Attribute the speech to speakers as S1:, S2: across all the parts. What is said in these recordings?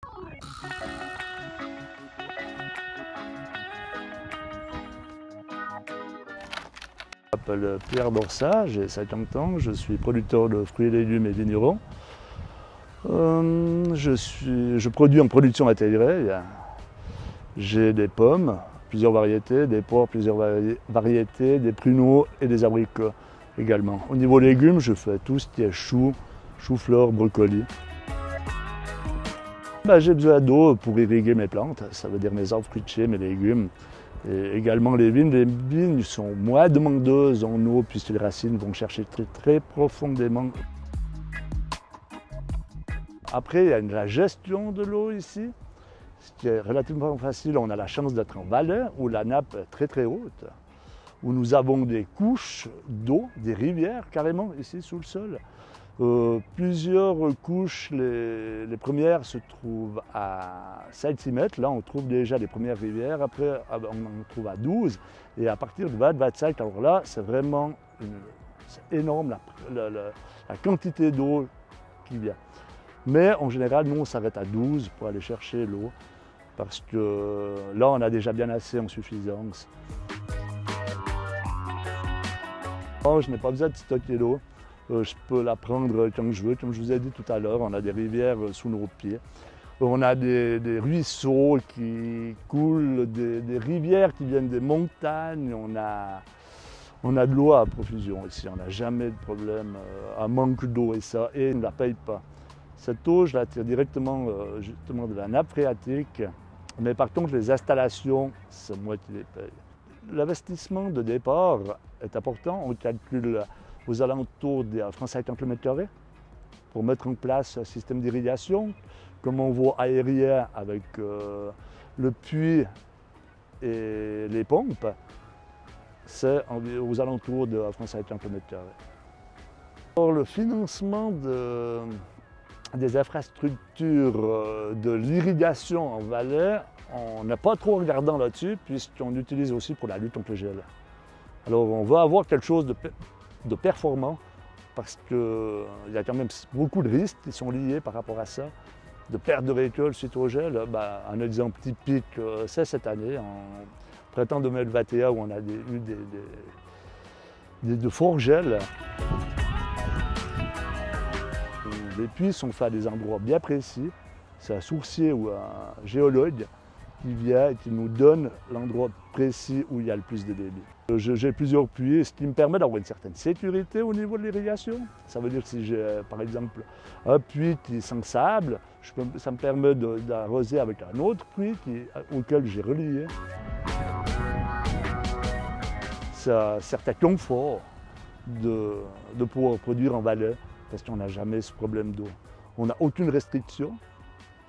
S1: Je m'appelle Pierre Borsat, j'ai 50 ans, je suis producteur de fruits et légumes et vignerons. Je produis en production intégrée. J'ai des pommes, plusieurs variétés, des poires, plusieurs variétés, des pruneaux et des abricots également. Au niveau légumes, je fais tout ce qui est choux, chou-fleur, brocoli. J'ai besoin d'eau pour irriguer mes plantes, ça veut dire mes arbres fruitiers, mes légumes. Et également les vignes sont moins demandeuses en eau puisque les racines vont chercher très profondément. Après, il y a la gestion de l'eau ici, ce qui est relativement facile. On a la chance d'être en vallée où la nappe est très haute, où nous avons des couches d'eau, des rivières carrément ici sous le sol. Plusieurs couches, les premières se trouvent à 5-6 mètres, là on trouve déjà les premières rivières, après on en trouve à 12, et à partir de 20-25, alors là c'est vraiment énorme la quantité d'eau qui vient. Mais en général, nous on s'arrête à 12 pour aller chercher l'eau, parce que là on a déjà bien assez en suffisance. Je n'ai pas besoin de stocker l'eau. Je peux la prendre quand je veux. Comme je vous ai dit tout à l'heure, on a des rivières sous nos pieds. On a des ruisseaux qui coulent, des rivières qui viennent des montagnes. On a de l'eau à profusion ici. On n'a jamais de problème à manque d'eau et on ne la paye pas. Cette eau, je la tire directement justement de la nappe phréatique. Mais par contre, les installations, c'est moi qui les paye. L'investissement de départ est important. On calcule aux alentours des francs 50 km² pour mettre en place un système d'irrigation, comme on voit aérien avec le puits et les pompes, c'est aux alentours de francs 50 km². Pour le financement des infrastructures de l'irrigation en vallée, on n'a pas trop regardant là-dessus puisqu'on utilise aussi pour la lutte contre le gel. Alors on va avoir quelque chose de performant parce qu'il y a quand même beaucoup de risques qui sont liés par rapport à ça, de perte de récolte suite au gel. Un exemple typique, c'est cette année, en printemps 2021, où on a eu de forts gels. Les puits sont faits à des endroits bien précis. C'est un sourcier ou un géologue qui vient et qui nous donne l'endroit précis où il y a le plus de débit. J'ai plusieurs puits, ce qui me permet d'avoir une certaine sécurité au niveau de l'irrigation. Ça veut dire que si j'ai par exemple un puits qui est sans sable, ça me permet d'arroser avec un autre puits auquel j'ai relié. C'est un certain confort de pouvoir produire en vallée parce qu'on n'a jamais ce problème d'eau. On n'a aucune restriction,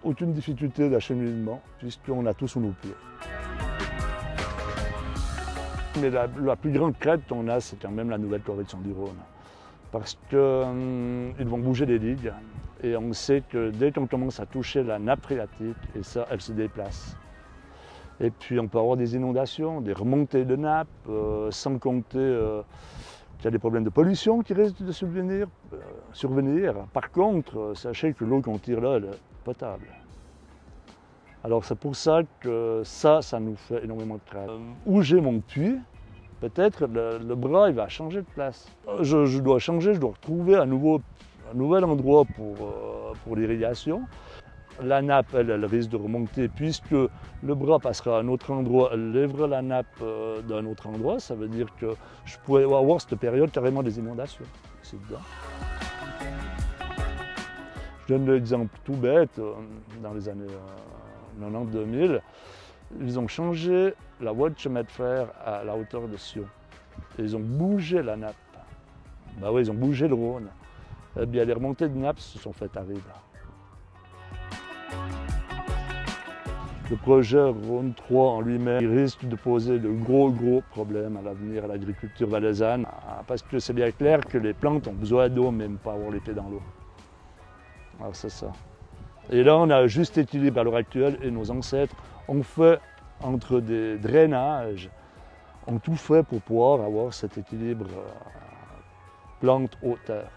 S1: aucune difficulté d'acheminement puisqu'on a tout sous nos pieds. Mais la plus grande crainte qu'on a, c'est quand même la nouvelle correction du Rhône. Parce qu'ils vont bouger des digues et on sait que dès qu'on commence à toucher la nappe phréatique, et ça, elle se déplace. Et puis on peut avoir des inondations, des remontées de nappe, sans compter qu'il y a des problèmes de pollution qui risquent de survenir. Par contre, sachez que l'eau qu'on tire là, elle est potable. Alors c'est pour ça que ça nous fait énormément de crainte. Où j'ai mon puits, peut-être le bras il va changer de place. Je dois changer, je dois retrouver un nouvel endroit pour l'irrigation. La nappe, elle risque de remonter puisque le bras passera à un autre endroit, elle lèvera la nappe d'un autre endroit. Ça veut dire que je pourrais avoir cette période carrément des inondations ici dedans. Je donne l'exemple tout bête, dans les années 90-2000, ils ont changé la voie de chemin de fer à la hauteur de Sion. Et ils ont bougé la nappe. Oui, ils ont bougé le Rhône. Eh bien, les remontées de nappe se sont faites arriver. Le projet Rhône 3 en lui-même risque de poser de gros problèmes à l'avenir à l'agriculture valaisanne, parce que c'est bien clair que les plantes ont besoin d'eau, même pas avoir les pieds dans l'eau. Alors c'est ça. Et là, on a un juste équilibre à l'heure actuelle et nos ancêtres ont fait entre des drainages, ont tout fait pour pouvoir avoir cet équilibre plante-eau-terre.